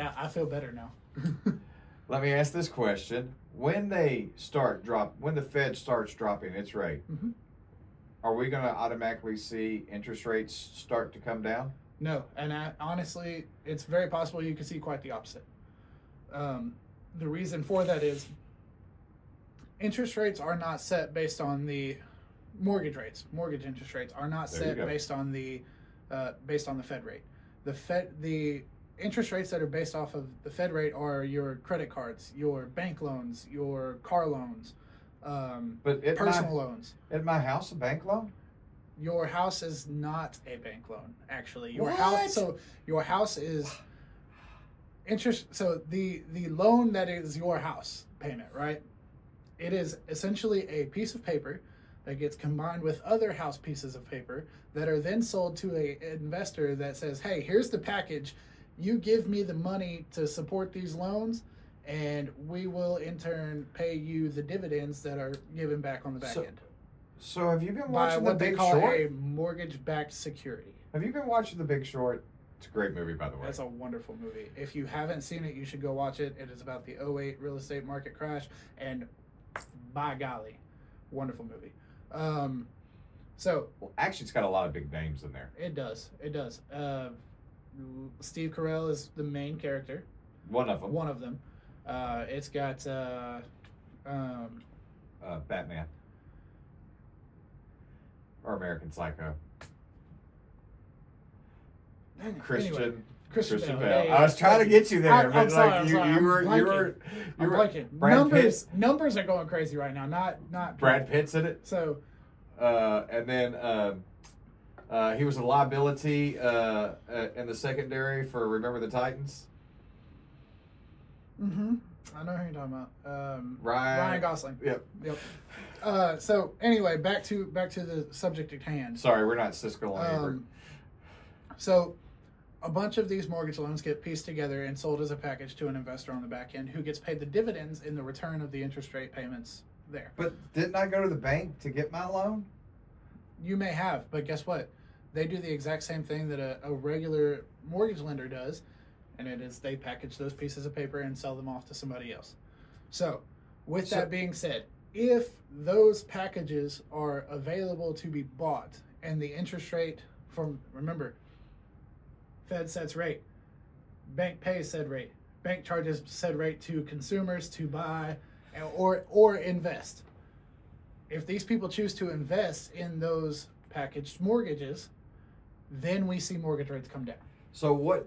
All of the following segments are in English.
Yeah, I feel better now. Let me ask this question: when the Fed starts dropping its rate, are we going to automatically see interest rates start to come down? No, and honestly, it's very possible you could see quite the opposite. The reason for that is interest rates are not set based on the mortgage rates. Mortgage interest rates are not set based on the Fed rate. The interest rates that are based off of the Fed rate are your credit cards, your bank loans, your car loans, personal loans. At my house, a bank loan? Your house is not a bank loan, actually. Your house is interest. So the loan that is your house payment, right? It is essentially a piece of paper that gets combined with other house pieces of paper that are then sold to an investor that says, hey, here's the package. You give me the money to support these loans, and we will in turn pay you the dividends that are given back on the back end. So have you been watching The Big Short? What they call a Short? mortgage-backed security. Have you been watching The Big Short? It's a great movie, by the way. That's a wonderful movie. If you haven't seen it, you should go watch it. It is about the '08 real estate market crash, and by golly, wonderful movie. Actually, it's got a lot of big names in there. It does. Steve Carell is the main character. One of them. It's got Batman or American Psycho. Christian Bale. Yeah, I was trying to get you there, I'm sorry. you were blanking. Numbers are going crazy right now. Not Brad Pitt's in it. So, and then he was a liability in the secondary for Remember the Titans. I know who you're talking about. Ryan Gosling. Yep. So anyway, back to the subject at hand. Sorry, we're not Siskel and Ebert. So a bunch of these mortgage loans get pieced together and sold as a package to an investor on the back end who gets paid the dividends in the return of the interest rate payments there. But didn't I go to the bank to get my loan? You may have, but guess what? They do the exact same thing that a regular mortgage lender does, and it is they package those pieces of paper and sell them off to somebody else. So, with that being said, if those packages are available to be bought and the interest rate remember, Fed sets rate, bank pays said rate, bank charges said rate to consumers to buy or invest. If these people choose to invest in those packaged mortgages, then we see mortgage rates come down. So what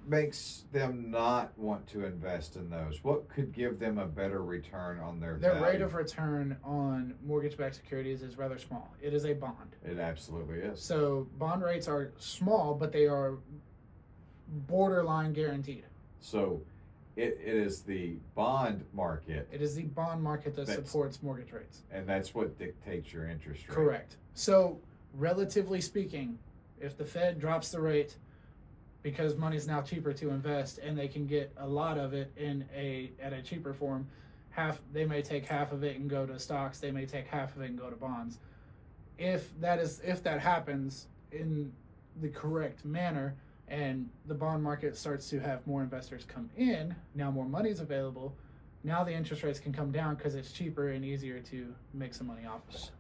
makes them not want to invest in those? What could give them a better return on their Their rate of return on mortgage-backed securities is rather small. It is a bond. It absolutely is. So bond rates are small, but they are borderline guaranteed. So it is the bond market. It is the bond market that supports mortgage rates. And that's what dictates your interest rate. Correct. So relatively speaking, if the Fed drops the rate because money is now cheaper to invest and they can get a lot of it at a cheaper form, they may take half of it and go to stocks, they may take half of it and go to bonds. If that happens in the correct manner and the bond market starts to have more investors come in, now more money is available, now the interest rates can come down because it's cheaper and easier to make some money off of it.